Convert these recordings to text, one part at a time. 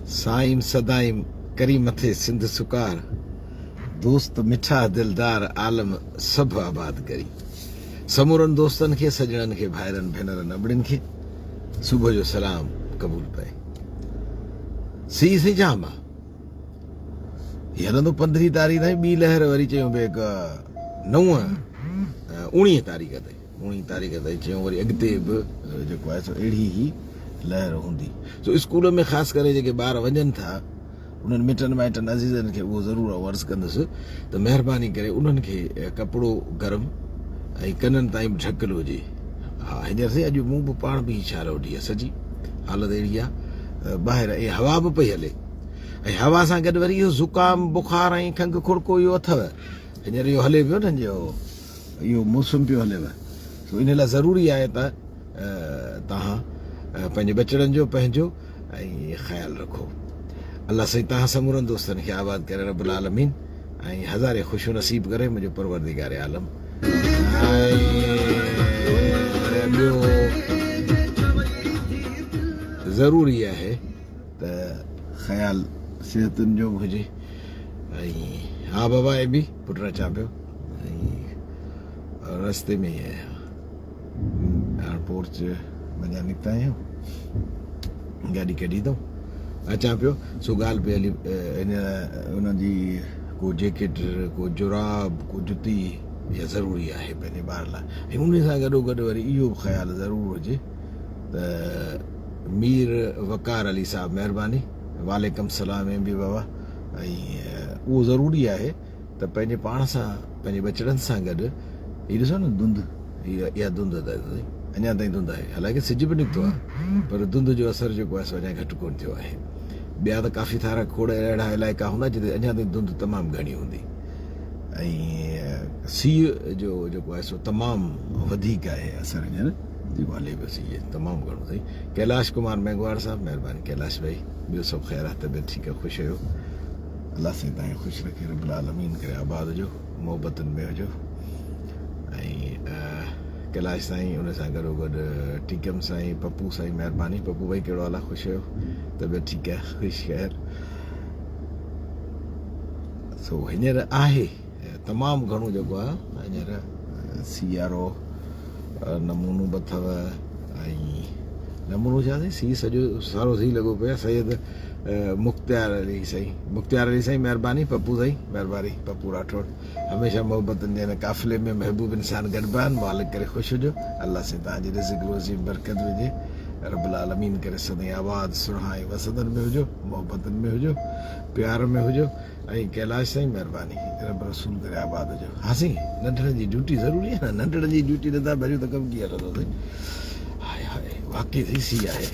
साईं सदाईं करी मथे सिंध सुकार, दोस्त मिठा दिलदार आलम सभु आबाद करी। समूरनि दोस्तनि खे, सजणनि खे, भाइरनि भेनरनि अबड़िन खे सुबुह जो सलाम क़बूल पए। सी सी जाम आहे, हलंदो 15 तारीख़ ताईं। ॿी लहर वरी चयूं भई 19 तारीख़ ताईं चयूं वरी अॻिते बि जेको आहे सो अहिड़ी ई लहर हूंदी। सो स्कूल में ख़ासि करे जेके ॿार वञनि था उन्हनि मिटनि माइटनि अज़ीज़नि खे उहो ज़रूरु अर्ज़ु कंदुसि त महिरबानी करे उन्हनि खे कपिड़ो गरम ऐं कननि ताईं बि ढकियलु हुजे। हा, हींअर से अॼु मूं बि पाण बि छा रोटी आहे, सॼी हालत अहिड़ी आहे ॿाहिरि, ऐं हवा बि पई हले, ऐं हवा सां गॾु वरी इहो ज़ुकाम बुखार ऐं खंघि खुड़को इहो अथव। हींअर इहो हले पियो न, जो इहो मौसम पियो हलेव। सो इन लाइ ज़रूरी आहे त तव्हां पंहिंजे बचड़नि जो पंहिंजो ऐं ख़्यालु रखो। अल्लाह साईं तव्हां समूरनि दोस्तनि खे आबाद करे रब्बुल आलमीन, ऐं हज़ारे ख़ुशियूं नसीब करे मुंहिंजो परवरदिगार आलम। ॿियो ज़रूरी आहे त ख़्यालु सिहतुनि जो बि हुजे। ऐं हा बाबा, ऐं बि पुट अचां पियो, ऐं रस्ते में ई आहियां, एयरपोर्ट वञा निकिता आहियूं, गाॾी कढी अथऊं, अचां पियो। सो ॻाल्हि पई हली इन उनजी को जैकेट, को जुराब, को जुती, इहा ज़रूरी आहे पंहिंजे ॿार लाइ। ऐं उन सां गॾोगॾु वरी इहो बि ख़्यालु ज़रूरु हुजे त मीर वकार अली साहब महिरबानी, वालेकुम सलाम। ऐं बि बाबा, ऐं उहो ज़रूरी आहे त पंहिंजे पाण सां, पंहिंजे बचड़नि सां गॾु हीअ ॾिसो न धुंध, इहा धुंध त अञा ताईं धुंध आहे, हालांकि सिज बि निकितो आहे, पर धुंध जो असरु जेको आहे सो अञा घटि कोन थियो आहे। ॿिया त काफ़ी सारा खोड़ अहिड़ा इलाइक़ा हूंदा जिते अञा ताईं धुंध तमामु घणी हूंदी, ऐं सीउ जो जेको आहे सो तमामु वधीक आहे असरु हींअर जेको हले पियो, सीउ तमामु घणो अथई। कैलाश कुमार मेघवाड़ साहब महिरबानी। कैलाश भाई, ॿियो सभु ख़ैरु आहे, तबियत ठीकु आहे, ख़ुशि आहियो? अल्लाह साईं तव्हांखे ख़ुशि रखे, रब्बुल आलमीन करे आबाद हुजो, मोहबतनि में हुजो। ऐं कैलाश साईं, उन सां गॾोगॾु टीकम साईं, पप्पू साईं महिरबानी। पप्पू भाई कहिड़ो हाल आहे, ख़ुशि आहियो? तबियत ठीकु आहे, ख़ुशि ख़ैरु। सो हींअर आहे तमामु घणो जेको आहे हींअर सियारो, नमूनो बि अथव, ऐं नमूनो छा अथई, सी सॼो सारो थी लॻो पियो आहे। सैयद मुख़्तियार अली साईं महिरबानी। पप्पू साईं महिरबानी, पप्पू राठौड़। हमेशह मोहबतनि जे हिन काफ़िले में महबूब इंसान गॾिबा आहिनि। मालिक करे ख़ुशि हुजो, अल्लाह साईं तव्हांजी रिज़्क़ रोज़ी बरकत विझे, रब्बुल आलमीन करे सदाईं आबाद सुरहाए वसदनि में हुजो, मोहबतनि में हुजो, प्यार में हुजो। ऐं कैलाश साईं महिरबानी, रब रसूल करे आबाद हुजो। हा साईं, नंढड़नि जी ड्यूटी ज़रूरी आहे न, नंढड़नि जी ड्यूटी नथा भरियूं त कमु कीअं हलंदो साईं? हाय हाय, वाक़ई थी सी आहे,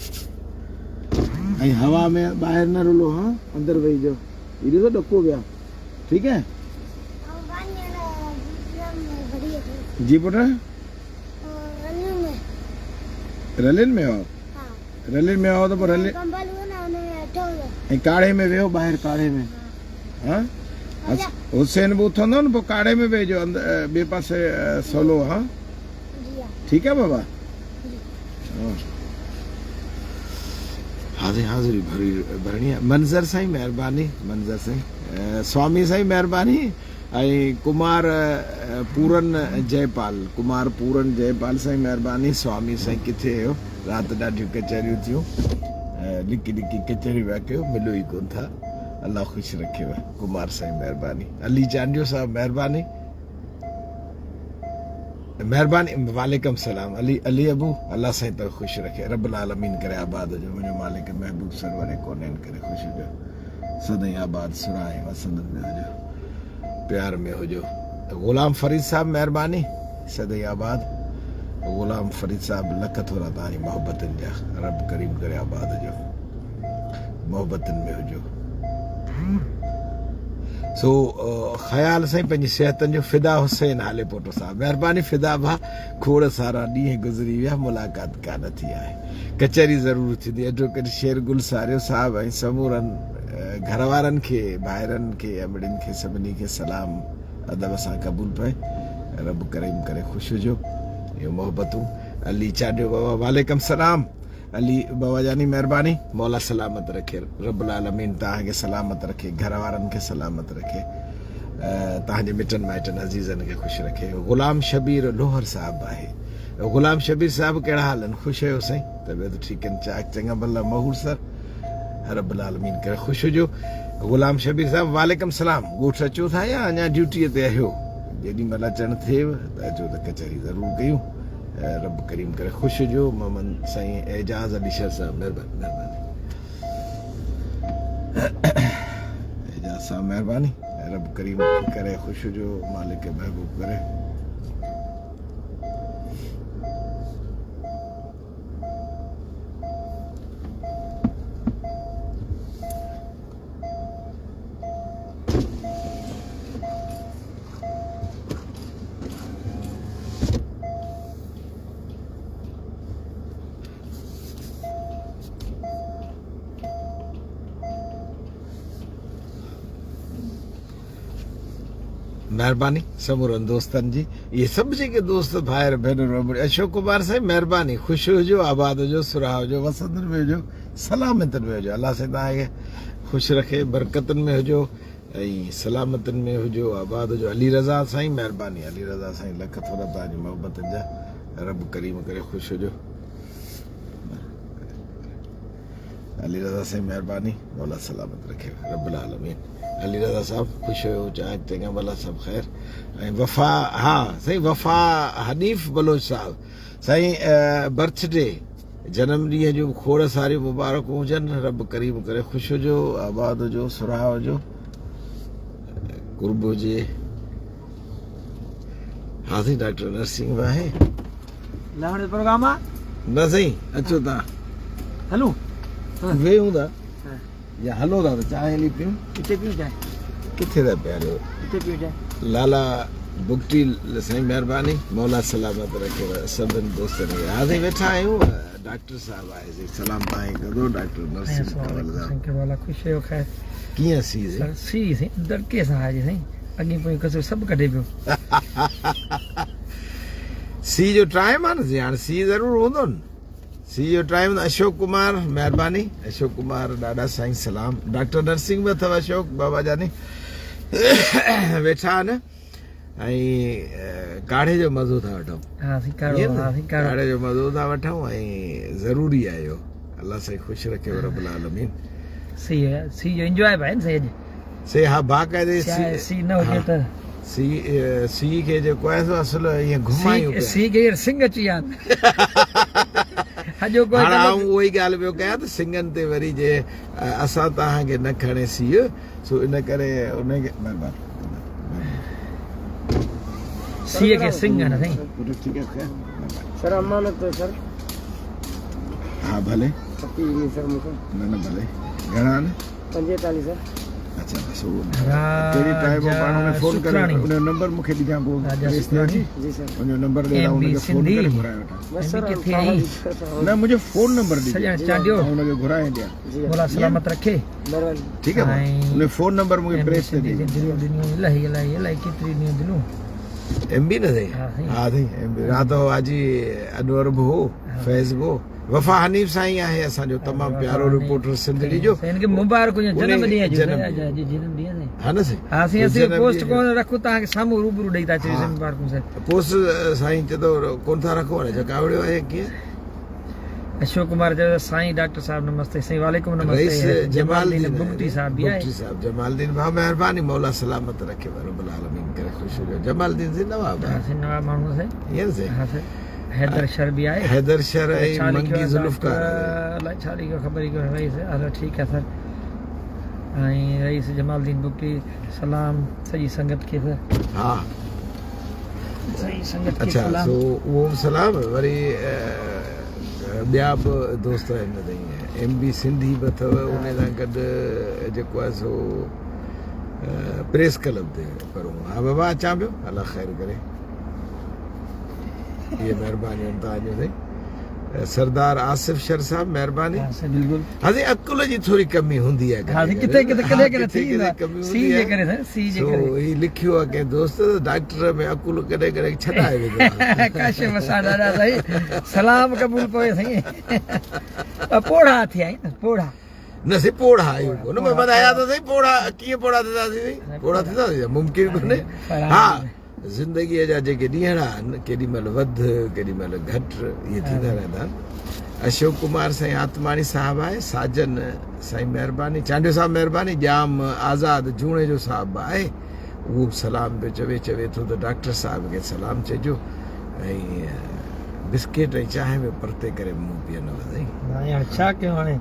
ऐं हवा में ॿाहिरि न रुलो, हा अंदरि वेही जाओ। हीअ ॾिसो ॾको विया, ठीकु है जी पुट? रलियुनि में हो? रलियुनि में हो त पोइ रलियुनि ऐं काढ़े में वियो, ॿाहिरि काढ़े में। हा, हुसैन बि उथंदो न, पोइ काढ़े में वेहिजो, ॿिए पासे सवलो। हा ठीकु आहे बाबा। हाज़िरी भरणी आहे। मंज़र साईं महिरबानी, मंज़र साईं, स्वामी साईं महिरबानी। ऐं कुमार पूरन जयपाल साईं महिरबानी। स्वामी साईं किथे आहियो? राति ॾाढियूं कचहरियूं थियूं, लिकी कचहरियूं पिया कयो, मिलो ई कोन था। अल्लाह ख़ुशि रखेव। कुमार साईं महिरबानी। अली चांडियो साहब महिरबानी। वालेकुम सलाम। अली अबू, अल्लाह साईं तो ख़ुशि रखे, रब्बुल आलमीन करे आबाद हुजो। मुंहिंजो मालिक महबूब सरवर कोन्हनि करे ख़ुशि हुजो, सदाईं आबाद सुराए वसंदनि में हुजो, प्यार में हुजो। ग़ुलाम फरीद साहब महिरबानी, सदाईं आबाद। ग़ुलाम फरीद साहब लख थोरा तव्हांजी मोहबतनि जा, रब करीम करे आबाद हुजो, मोहबतनि में हुजो। सो ख़्याल साईं पंहिंजी सिहतनि जो। फिदा हुसैन हाले पोटो साहब महिरबानी। फिदा भा, खोड़ सारा ॾींहं गुज़री विया, मुलाक़ात कान थी आहे, कचहरी ज़रूरु थींदी। एडवोकेट शेरगुल सारियो साहब ऐं समूरनि घर वारनि खे, भाइरनि खे, अमड़ियुनि खे, सभिनी खे सलाम अदब सां क़बूल पए, रब करीम करे ख़ुशि हुजो। इहो मोहबतूं। अली चाडियो बाबा, वालेकुम सलाम। अली बाबा जानी मेहरबानी मौला सलामत रखे रब्बुल आलमीन तव्हांखे सलामत रखे घर वारनि खे सलामत रखे तव्हांजे मिटनि माइटनि अज़ीज़नि खे ख़ुशि रखे ग़ुलाम शबीर लोहर साहब आहे ग़ुलाम शबीर साहब कहिड़ा हाल आहिनि ख़ुशि आहियो साईं तबियत ठीकु आहिनि चाक चङा भला महूर सर रब्बुल आलमीन करे ख़ुशि हुजो ग़ुलाम शबीर साहब वालेकुम सलाम ॻोठ अचो था या अञा ड्यूटीअ ते आहियो जेॾी महिल अचणु थिएव त अचो त कचहरी ज़रूरु कयूं रब करीम करे ख़ुशि हुजो मोहम्मद साईं एजाज़ अली शर साहब महिरबानी एजाज़ साहब महिरबानी रब करीम करे ख़ुशि हुजो मालिक महबूब करे मेहरबानी समूरनि दोस्तनि जी इहे सभु जेके दोस्त भाइर भेनरूं अशोक कुमार साईं मेहरबानी ख़ुशि हुजो आबाद हुजो सुरा हुजो वसंतनि में हुजो सलामतनि में हुजो अलाह साईं तव्हांखे ख़ुशि रखे बरकतनि में हुजो ऐं सलामतनि में हुजो आबाद हुजो अली रज़ा साईं मेहरबानी अली रज़ा साईं लख थोरा तव्हांजी मोहबतनि जा रब करीम करे ख़ुशि हुजो अली रज़ा साईं मेहरबानी मौला सलामत रखे रब्बुल आलमीन अली रज़ा साहब ख़ुशि हुयो चाहे चङा भला सभु ख़ैर ऐं वफ़ा हा साईं वफ़ा हनीफ़ बलोच साहब साईं बर्थडे जनम ॾींहं जूं खोड़ सारियूं मुबारकूं हुजनि रब करीम करे ख़ुशि हुजो आबाद हुजो सुरा हुजो कुर्ब हुजे हा साईं डॉक्टर नरसिंह आहे प्रोग्राम आहे न साईं अचो तव्हां हलो वेहूं था या हलो था त चांहि हली पियूं किथे पियूं चांहि किथे था पिया हलो किथे पियूं चांहि लाला बुगटी साईं महिरबानी मौला सलामत रखे सभिनि दोस्तनि खे हा साईं वेठा आहियूं डॉक्टर साहब आए साईं सलाम तव्हां कंदो डॉक्टर नरसिंह वाला ख़ुशि हुयो ख़ैर कीअं सी सी साईं दड़के सां आहे साईं अॻे पोइ कसो सभु कढे पियो सी जो टाइम आहे न साईं हाणे सी ज़रूरु हूंदो न सी जो टाइम अशोक कुमार मेहरबानी अशोक कुमार ॾाढा साईं सलाम डॉक्टर नरसिंह बि अथव अशोक बाबा जानी वेठा आहिनि ऐं काढ़े जो मज़ो था वठूं काढ़े जो मज़ो था वठूं ऐं ज़रूरी आहे इहो अलाह साईं ख़ुशि रखे रब्बुल आलमीन सी जो एंजॉय भाई न साईं से हा बाक़ाइदे सी न हुजे त सी खे जेको आहे सो असुलु ईअं घुमायूं सी खे सिंग अची विया हाणे आऊं उहो ई ॻाल्हि पियो कयां त सिंगनि ते वरी जे असां तव्हांखे न खणे सीउ सो इन करे उनखे सीअ खे सिंग न साईं सर अमानत सर हा भले सर मूंखे न न भले घणा आहिनि 45 सर अच्छा बस वो कहिड़ी टाइम पाण में फोन करे उन नंबर मूंखे ॾिजां पोइ जी सर उन नंबर ॾे रहा उनखे फोन करे घुराए वठां बस सर न मुंहिंजो फोन नंबर ॾिजां चाडियो उनखे घुराए ॾियां बोला सलामत रखे ठीकु आहे उन फोन नंबर मूंखे प्रेस ते ॾे इलाही इलाही इलाही केतिरी ॾींहं दिलूं एमबी न साईं हा साईं एमबी राति हो हाजी अनवर बि हो फैज़ बि हो वफ़ा हनीफ़ साईं आहे असांजो तमामु प्यारो रिपोर्टर सिंधड़ी जो इनखे मुबारक हुजनि जनम ॾींहं जो जनम ॾींहं हा न साईं हा साईं असीं पोस्ट कोन रखूं तव्हांखे साम्हूं रूबरू ॾेई था अचूं मुबारकूं साईं पोस्ट साईं चए थो कोन था रखो हाणे चकावड़ियो आहे कीअं अशोक कुमार जो साईं डॉक्टर साहब नमस्ते साईं वालेकुम रईस नमस्ते जमालदीन बुगटी साहब भी आए साहब जमालदीन भाउ महिरबानी मौला सलामत रखे रब्बुल आलमीन करे ख़ुशि हुजो जमालदीन से नवाब नवाब माण्हू से ईअं से हाँ सर हैदर शर भी आए हैदर शर ऐं मंगी ज़ुल्फ़कार अलाए छा लिखियो ख़बर ई कोन्हे रईस हलो ठीकु आहे सर ऐं रईस जमालदीन बुगटी सलाम सॼी संगत खे सर हा सॼी संगत खे अच्छा सलाम सो उहो सलाम वरी ॿिया बि दोस्त आहिनि साईं एमबी सिंधी बि अथव उन सां गॾु जेको आहे सो प्रेस क्लब ते करूं हा बाबा अचां पियो अलाह ख़ैर करे इहे महिरबानी आहिनि तव्हांजो साईं सरदार आसिफ शर साहब महिरबानी हां से बिल्कुल हाजी अकुल जी थोड़ी कमी हुंदी है हां किथे किथे कदे कदे थी कमी सी जे करे सर सी जे करे तो ही लिखियो आहे के दोस्त डॉक्टर में अकुल कदे कदे छडाए वेंदो काशे वसाड़ा दा सही सलाम कबूल पोए सही पोड़ा थी आई पोड़ा न से पोड़ा आयो न मैं बताया तो सही पोड़ा किए पोड़ा था सही पोड़ा था मुमकिन कोने हां जिंदगी जा जेके ॾींहं आहिनि केॾी महिल वधि केॾी महिल घटि इहे थींदा रहंदा आहिनि अशोक कुमार साईं आत्माणी साहिबु आहे साजन साईं महिरबानी चांडियो साहिबु महिरबानी जाम आज़ाद जूणे जो साहिबु आहे उहो सलाम पियो चवे थो त डॉक्टर साहिब खे सलाम चइजो ऐं बिस्किट ऐं चांहि में परते करे मुंहुं पीअंदो साईं हाणे छा कयूं हाणे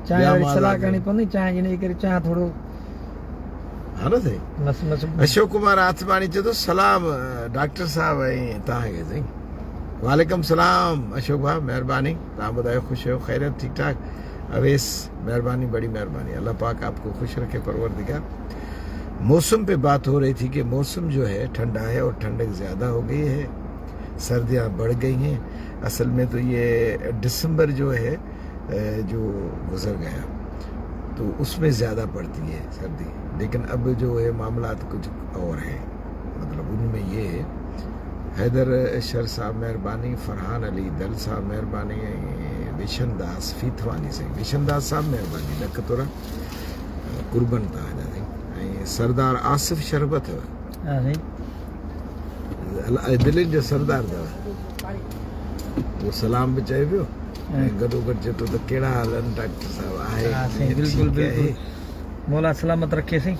चांहि वारी सलाह करणी पवंदी चांहि जिन करे चांहि थोरो हा न साईं मस मस अशोक कुमार आत्माणी चए थो सलाम डॉक्टर साहिबु ऐं तव्हांखे साईं वालेकुम सलाम अशोक भाई मेहरबानी तव्हां ॿुधायो ख़ुशि हो ख़ैरियत ठीक ठाक अवेस मेहरबानी बड़ी मेहरबानी अल्लाह पाक आपको खुश रखे परवरदिगार मौसम पे बात हो रही थी कि मौसम जो है ठंडा है और ठंडक ज़्यादा हो गई है सर्दियाँ बढ़ गई हैं असल में तो ये दिसंबर जो है जो गुजर गया तो उसमें ज़्यादा पड़ती है सर्दी लेकिन अब जो है मामलात कुछ और हैं मतलब उनमें ये है हैदर शर साहब मेहरबानी फरहान अली दल साहब मेहरबानी विशन दास फीथवानी से विशन दास साहब मेहरबानी लख तोरा कुर्बन तव्हांजा ऐं सरदार आसिफ शरबत हां सही दिल्ली जो सरदार अथव वो सलाम बि चए पियो ऐं गॾोगॾु चए थो त कहिड़ा हाल आहिनि डॉक्टर साहिबु आहे बिल्कुल बिल्कुल मौला सलामत रखे सही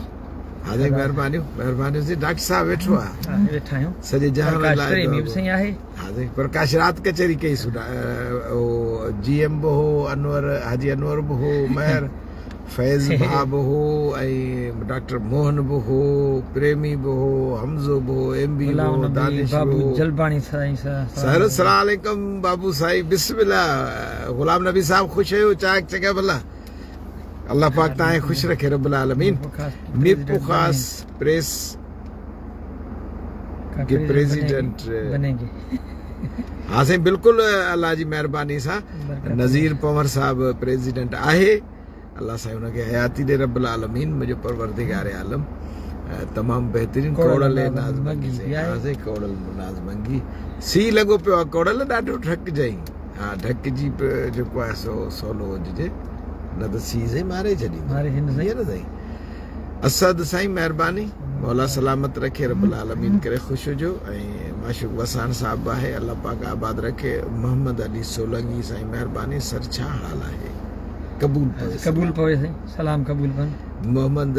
हा जी महिरबानी जी डॉक्टर साहब वेठो आहे वेठा आहियूं सॼे जहान लाइ में सही आहे हा जी प्रकाश रात कचहरी कई जीएम बि हो अनवर हाजी अनवर बि हो महर फैज़ भाउ बि हो ऐं डॉक्टर मोहन बि हो प्रेमी बि हो हमज़ो बि हो एमबी बि हो दानिश बि हो जलबानी साईं सर अस्सलाम वालेकुम बाबू साईं बिस्मिल्लाह गुलाम नबी साहब खुश आहियो चाक चके भला अल्लाह पाक तव्हांखे खुश रखे रब्बुल आलमीन मीरपुर खास प्रेस के प्रेसिडेंट बनेंगे हाँ साईं बिल्कुलु अल्लाह जी महिरबानी सां नज़ीर पंवर साहब प्रेसिडेंट आहे अल्लाह साईं उनखे हयाती ॾे रब्बुल आलमीन मुंहिंजो परवरदिगार आलम तमामु बहितरीन कोड़ल नाज़ मंगी से कोड़ल नाज़ मंगी सी लॻो पियो आहे कोड़ल ॾाढो ठकिजाई हा ढकिजी जेको आहे सो सवलो हुजे न त सी से मारे छॾींदो साईं असद साईं महिरबानी मौला सलामत रखे रब्बुल आलमीन करे ख़ुशि हुजो ऐं माशूक वसान साहिबु आहे अल्लाह पाक आबाद रखे मोहम्मद अली सोलंगी साईं महिरबानी सर छा हाल आहे कबूल पवे साईं सलाम कबूल पन मोहम्मद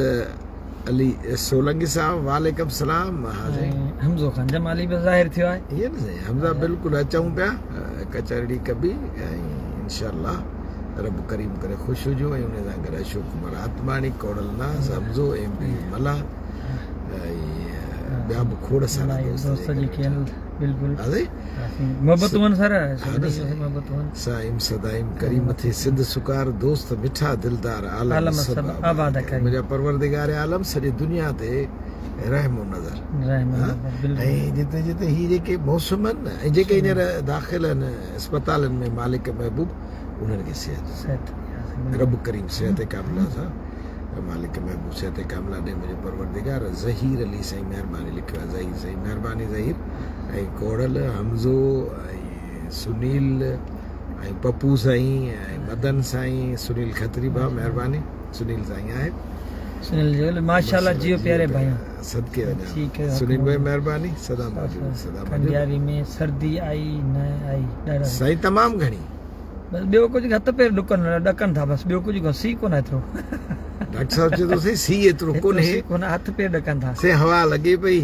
अली सोलंगी साहब वालेकुम सलाम हाज़िर हमज़ो खान जमाली बि ज़ाहिर थियो आहे ये न हमज़ा बिल्कुलु अचूं पिया कचहरी कबी ऐं इंशाअल्लाह रब करीम करे ख़ुशि हुजो ऐं उन सां गॾु अशोक कुमार आत्माणी कोड़ल नाज़ हमज़ो एमपी मला ॿिया बि खोड़ सारा दोस्त जेके बिल्कुलु हाज़िर मोहब्बत वन सर साइम सदाइम करीम थे सिंध सुकार दोस्त मिठा दिलदार आलम सब आबाद करे मुंहिंजा परवरदिगार आलम सॼी दुनिया ते रहमो नज़र ऐं जिते जिते ही जेके मौसम आहिनि न ऐं जेके हींअर दाख़िल आहिनि अस्पतालनि में मालिक महबूब उन्हनि खे सिहत रब करीम सिहत कामिला सां मालिक महबूब सिहत कामिला ॾे मुंहिंजो परवरदिगार ज़हीर अली साईं महिरबानी लिखियो आहे ज़हीर साईं महिरबानी ज़हीर ऐं कोड़ल हमज़ो ऐं सुनील ऐं पप्पू साईं ऐं मदन साईं सुनील खत्री भाउ महिरबानी सुनील साईं आहे सुनील जी माशाल्लाह जियो प्यारे भाई सदके वञा सुनील भाई महिरबानी सदा सदा कंडियारी में सर्दी आई न आई ॾाढा साईं तमामु घणी बस ॿियो कुझु हथ पेर ॾकनि था बस ॿियो कुझु सी कोन एतिरो डॉक्टर साहब चए थो साईं सी एतिरो कोन्हे हथ पेर ॾकनि था से हवा लॻे पई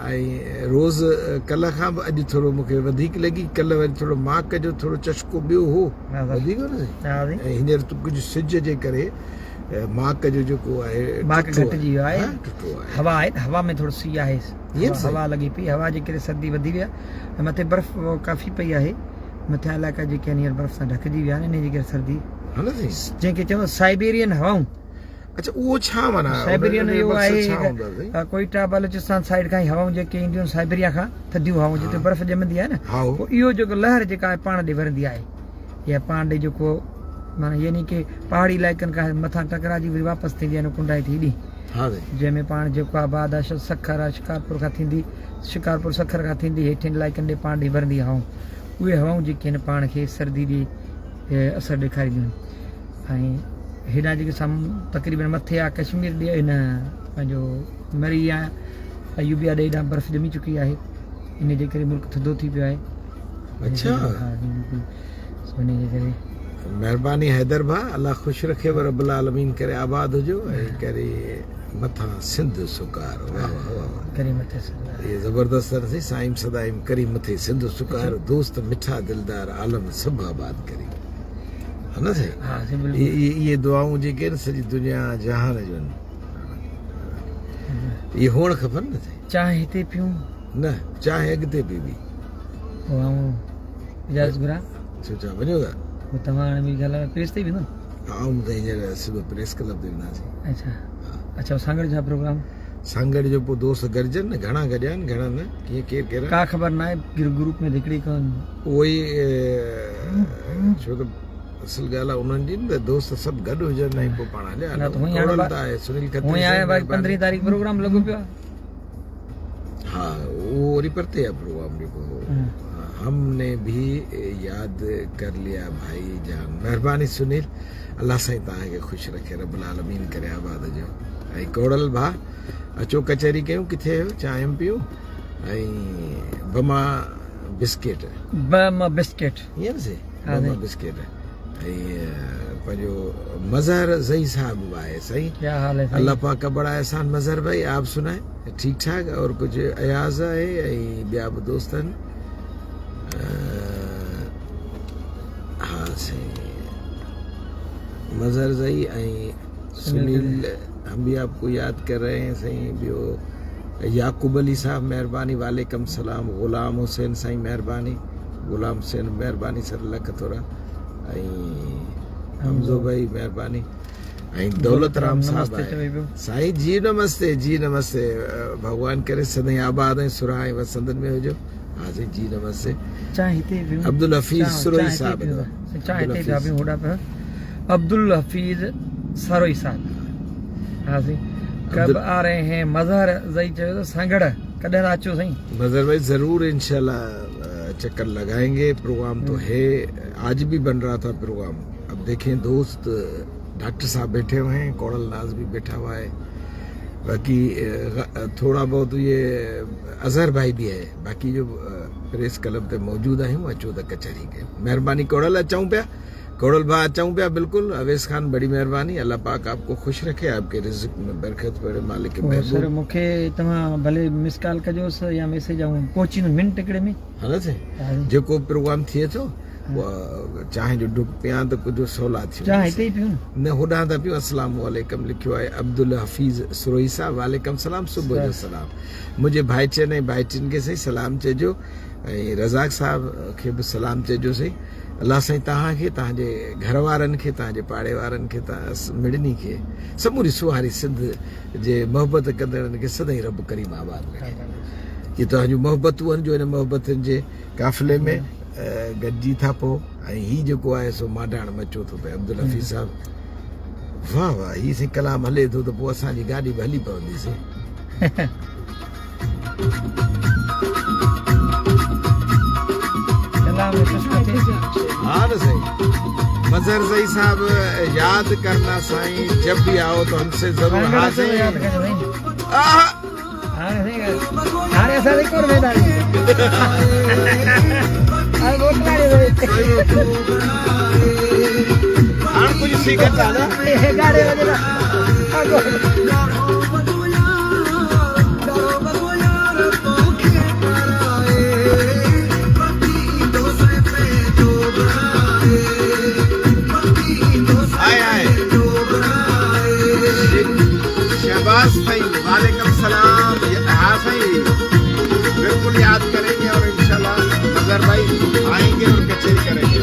ऐं रोज़ कल्ह खां बि अॼु थोरो मूंखे वधीक लॻी कल्ह वरी थोरो माक जो थोरो चस्को ॿियो हो वधीक न ऐं हींअर कुझु सिज जे करे माक जो जेको आहे माक घटिजी वियो आहे हवा आहे हवा में थोरो सी आहे हवा लॻी पई हवा जे करे सर्दी वधी विया ऐं मथे बर्फ़ काफ़ी पई आहे मथियां इलाइक़ा जेके आहिनि हींअर बर्फ़ सां ढकिजी विया आहिनि इन जे करे सर्दी जंहिंखे चवंदा साइबेरियन हवाऊं अच्छा उहो छा माना साइबेरियन उनजो इहो मक़सदु आहे छा हूंदो आहे? कोइटा बलोचिस्तान साइड खां ई हवाऊं जेके ईंदियूं साइबेरिया खां थधियूं हवाऊं जिते बर्फ़ ॼमंदी आहे न, हा पोइ इहो जेको लहर जेका आहे पाण ॾे वरंदी आहे, या पाण ॾे जेको माना यानी की पहाड़ी इलाइक़नि खां मथां टकराजी वरी वापसि थींदी आहे कुंडाई थी ॾी, हा दे जंहिंमें पाण जेको आबाद आहे सखर आहे शिकारपुर खां थींदी, शिकारपुर सखर खां थींदी हेठिन इलाइक़नि ॾे पाण ॾे वरंदी हवाऊं, उहे हवाऊं जेके आहिनि पाण खे सर्दी ॾे असरु ॾेखारींदियूं आहिनि। ऐं हेॾा जेके साम्हूं तक़रीबन मथे आहे कश्मीर ॾे हिन पंहिंजो मरी आहे यूबिया ॾे हेॾां बर्फ़ ॼमी चुकी आहे, इन जे करे मुल्क थधो थी पियो आहे। अच्छा हा बिल्कुलु, इन जे करे महिरबानी हैदर भा, अल्लाह ख़ुशि रखेव, रब्बुल आलमीन करे आबाद हुजो ऐं करे मथां सिंध सुकार। वाह वाह वाह वाह, करे मथे ये ज़बरदस्त आहे साईं सदाईं करी मथे सिंध सुकार, दोस्त मिठा दिलदार आलम सभु आबाद करी, है न साईं? हा बिल्कुलु। ये दुआऊं जेके आहिनि सॼी दुनिया जहान जूं आहिनि, इहे हुअणु खपनि न साईं? चांहि हिते पियूं न चांहि अॻिते बि इजाज़त घुरां, छो छा वञो था? तव्हां हाणे मुंहिंजी ॻाल्हि प्रेस ते वेंदो? आऊं त हींअर सिधो प्रेस क्लब ते वेंदासीं। अच्छा अच्छा, सांगड़ छा प्रोग्राम? सांगड़ जो पोइ दोस्त गॾिजनि न, घणा गॾिया आहिनि घणा न, कीअं केरु केरु का ख़बर न आहे, ग्रुप में हिकिड़ी कोन उहो ई छो त असल ॻाल्हि आहे उन्हनि जी न दोस्त सभु गॾु हुजनि ऐं पोइ पाण हलिया न त हुअं हाणे आहे सुनील हुअं खत्री आहे भाई 15 तारीख़ प्रोग्राम लॻो पियो आहे। हा उहो वरी परते आहे प्रोग्राम जेको हमने भी याद कर लिया भाई जान, महिरबानी सुनील, अल्लाह साईं तव्हांखे ख़ुशि रखे, रब्बुल आलमीन करे आबाद जो। ऐं कोड़ल भा अचो कचहरी कयूं, किथे आहियो? चांहि पियूं ऐं बमा बिस्किट ईअं से बमा बिस्किट ऐं पंहिंजो मज़हर ज़ई साहब आहे साईं, क्या हाल है? अल्लाह पाक का बड़ा एहसान। मज़हर भाई आप सुनाए? ठीक ठाक, और कुछ अयाज़ आहे ऐं ॿिया बि दोस्त आहिनि? हाँ सही, मज़हर ज़ई ऐं सुनील हम भी आपको याद कर रहे हैं सही। ॿियो याकूब अली साहब महिरबानी, वालेकुम सलाम। ग़ुलाम हुसैन साईं महिरबानी, ग़ुलाम हुसैन महिरबानी सर लख थोरा, ऐं हमज़ो भाई महिरबानी, ऐं दौलत राम साहब आहे साईं। जी नमस्ते, जी नमस्ते, भगवान करे सदाईं आबाद ऐं सुरा ऐं वसंदनि में हुजो। हाँ जी, जी नमस्ते। चांहि हिते पियूं, अब्दुल हफीज़ सरोई साहब, चांहि हिते पिया पियूं, होॾा पिया अब्दुल हफीज़ सरोई साहब। हाँ जी, कब आ रहे हैं? मज़हर ज़ई चयो त सांगड़ कॾहिं था अचो साईं? मज़हर भाई ज़रूर इंशाल्लाह चक्कर लगाएंगे। प्रोग्राम तो है, आज भी बन रहा था प्रोग्राम, अब देखें दोस्त डॉक्टर साहब बैठे हुए हैं, कोड़ल नाज भी बैठा हुआ है, बाकी थोड़ा बहुत ये अजहर भाई भी है, बाकी जो प्रेस क्लब ते मौजूद आहियूं, अचो त कचहरी के। महिरबानी कोड़ल, अचूं पिया कोड़ल भा, अचूं पिया बिल्कुल। अवेस खान बड़ी मेहरबानी, अल्लाह पाक आपको खुश रखे, आपके रिज़्क़ में बरकत पड़े, मालिक महबूब। सर मूंखे तव्हां भले मिस कॉल कजोसि या मैसेज आऊं पहुची मिंट हिकिड़े में, हा न साईं? जेको प्रोग्राम थिए थो चाहे जो डुक पिया त कुझु सवला थियो, चाहे हिते ई पियूं न होॾां था पियूं। अस्सलाम वालेकुम लिखियो आहे अब्दुल हफीज़ सरोई साहब, वालेकुम सलाम, सुबुह जो सलाम। मुंहिंजे भाइचनि ऐं भाइटियुनि खे सही सलाम चइजो, ऐं रज़ाक साहब खे बि सलाम चइजो सही। अल्लाह साईं तव्हांखे, तव्हांजे घर वारनि खे, तव्हांजे पाड़े वारनि खे, तव्हां मिड़नी खे, समूरी सुहारी सिंध जे मोहबत कंदड़नि खे सदाईं रब करीम आबाद रखे। ये तव्हांजूं मोहबतूं आहिनि जो हिन मोहबतुनि जे काफ़िले में गॾिजी था पोइ, ऐं हीउ जेको आहे सो माडाण मचो थो पिए। अब्दुल हफीज़ साहब, वाह वाह, हीउ साईं कलाम हले थो त पोइ असांजी गाॾी बि हली पवंदीसीं। हाँ न साईं। मज़हर ज़ई साहब, याद करना साईं, जब भी आओ तो हमसे जरूर हाजिर। हाणे असां हिकु और मैदान हाणे कुझु सीखत आहे न। शहबाज भाई वालेकुम सलाम। हाँ साईं, बिल्कुल याद करेंगे और इंशाल्लाह मज़हर भाई आएंगे और कचहरी करेंगे।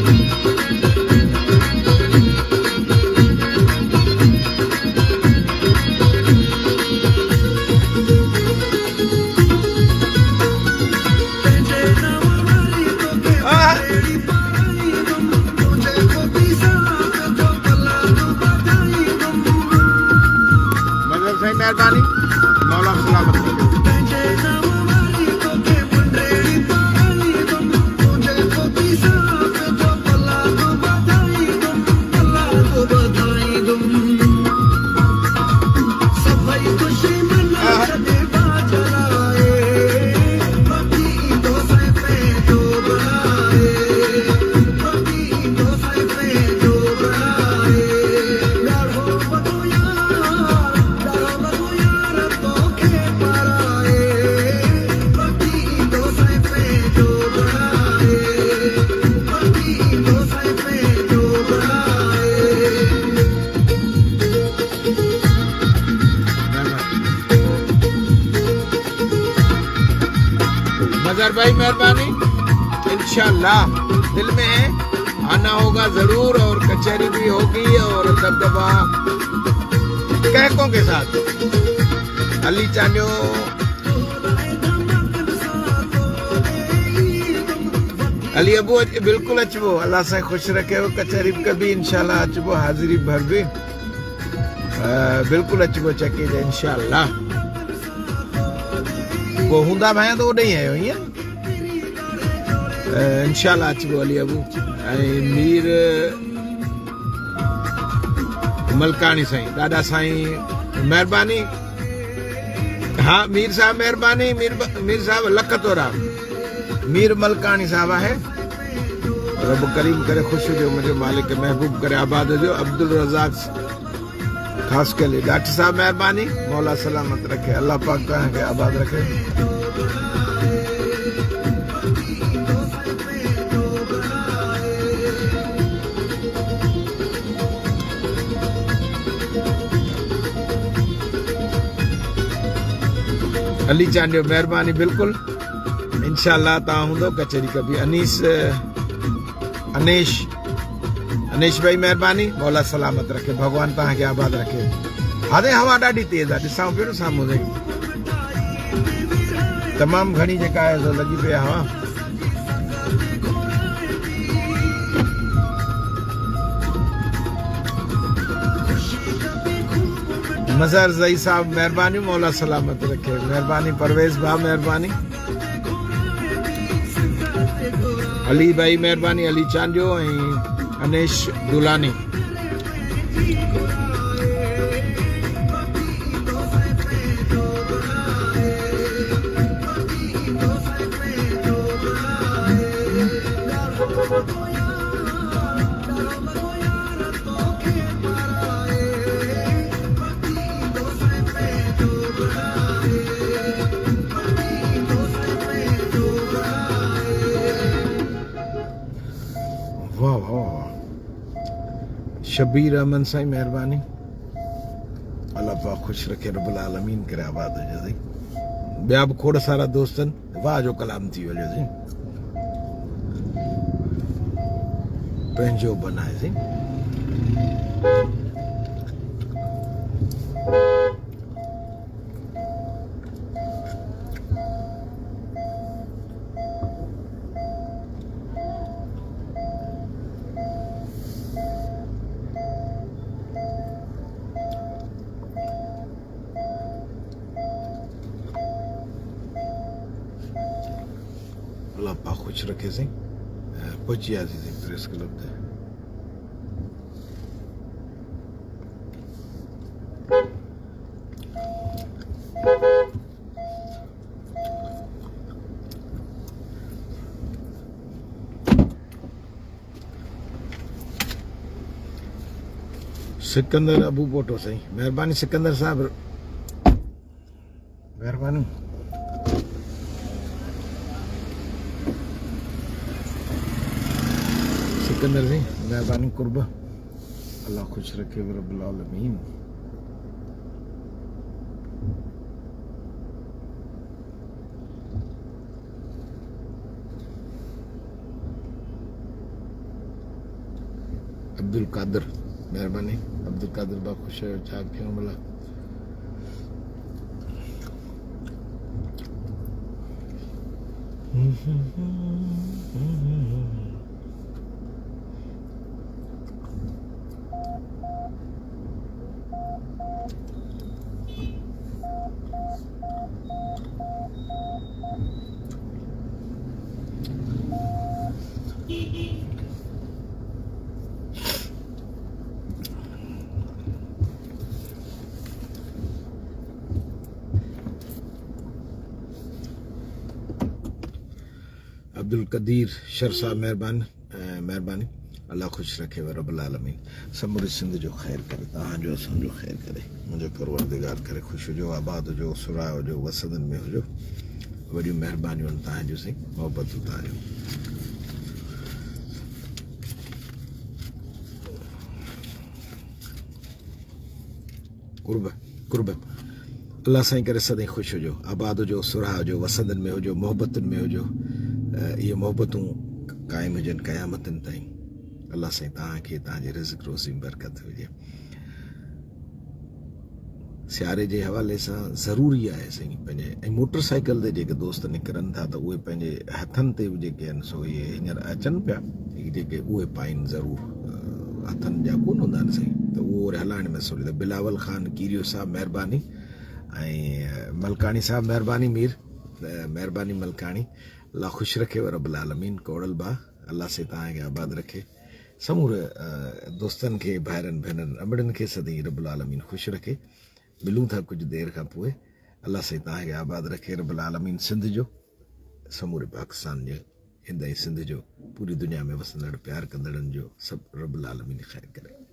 मेहरबानी, मौला सलामत रखे। मजहर भाई मेहरबानी, इंशाल्लाह दिल में है, आना होगा जरूर, और कचहरी भी होगी और दबदबा कहकों के साथ। अली चांडियो अली अबू बिल्कुल अचबो, अल्लाह से खुश रखे हो। कचहरी कभी इंशाल्लाह अचबो, हाजिरी भर भी बिल्कुल अचबो चके जे इंशाल्लाह। वो हूंदा भाई तो उॾे ई आयो हीअं इंशाल्लाह अचबो अली अबू। ऐं मीर मलकानी साईं, ॾाढा साईं महिरबानी। हाँ मीर साहब मेहरबानी, मीर साहब लख तोरा, मीर मलकानी साहब है। रब करीम करे खुश हुजो, मुझे मालिक महबूब करे आबाद हुजो। अब्दुल रज़ाक खास के लिए डॉक्टर साहब मेहरबानी, मौला सलामत रखे, अल्लाह पाक के आबाद रखे। अली चांडियो मेहरबानी, बिल्कुल इंशाल्लाह तव्हां हूंदो कचहरी कभी। अनेश भाई मेहरबानी, मौला सलामत रखे, भगवान तव्हां खे आबाद रखे। हाणे हवा ॾाढी तेज़ आहे, ॾिसां पियो न साम्हूं से तमामु घणी जेका आहे सो लॻी पई आहे हवा। मज़हर ज़ई साहब मेहरबानी, मौला सलामत रखे, मेहरबानी। परवेज़ भाउ मेहरबानी, अली भाई मेहरबानी, अली चांडियो ऐं अनेश दुलानी। वाह वाह, शबीर अहमद साईं मेहरबानी, अल्लाह पाक खुश रखे, रब्बुल आलमीन करे आबाद हुजे साईं। ॿिया बि खोड़ सारा दोस्तनि, वाह जो कलाम थी वियो साईं, पंहिंजो बनाए साईं। अल्लाह पाक खुश रखे साईं। पहुंची वियासीं साईं प्रेस क्लब ते। सिकंदर अबू पोटो साईं मेहरबानी, सिकंदर साहब मेहरबानी। सिकंदर सिंह मेहरबानी कुर्बा, अल्लाह खुश रखे रब्बुल आलमीन। अब्दुल कादिर मेहरबानी, अब्दुल कादिर बा खुश है छा क्यों बोला। अब्दुल कदीर शर साहब महिरबानी अल्लाह खुश रखे व रब्बुल आलमीन समूरी सिंध जो ख़ैर करे तव्हांजो असांजो ख़ैर करे मुंहिंजो परवरदिगार करे ख़ुशि हुजो आबाद हुजो सुरा हुजो वसदन में हुजो वॾियूं महिरबानियूं आहिनि तव्हांजो साईं मोहबतूं तव्हांजो कुर्ब अल्लाह साईं करे सदाईं ख़ुशि हुजो आबाद हुजो सुरा हुजो वसदन में हुजो मोहबतुनि में हुजो इहे मोहबतूं क़ाइमु हुजनि क़यामतनि ताईं अल्लाह साईं तव्हांखे तव्हांजे रिज़्क़ रोज़ी में बरकत हुजे सियारे जे हवाले सां ज़रूरी आहे साईं पंहिंजे ऐं मोटरसाइकिल ते जेके दोस्त निकिरनि था त उहे पंहिंजे हथनि ते जेके आहिनि सो इहे हींअर अचनि पिया जेके उहे पाइनि ज़रूरु हथनि जा कोन हूंदा आहिनि साईं त उहो वरी हलाइण में सहुलियत बिलावल ख़ान कीरियो साहिबु महिरबानी ऐं मलकाणी साहिबु महिरबानी मीर महिरबानी मलकाणी अल्लाह ख़ुशि रखे रब्बुल आलमीन कोड़ल बा अल्लाह से तव्हांखे आबाद रखे समूरे दोस्तनि खे भाइरनि भेनरनि अमड़नि खे सदाईं रब्बुल आलमीन ख़ुशि रखे मिलूं था कुझु देरि खां पोइ अल्लाह से तव्हांखे आबाद रखे रब्बुल आलमीन सिंध जो समूरे पाकिस्तान जो हिंद ऐं सिंध जो पूरी दुनिया में वसंदड़ प्यार कंदड़नि जो सभु रब्बुल आलमीन ख़ैर करे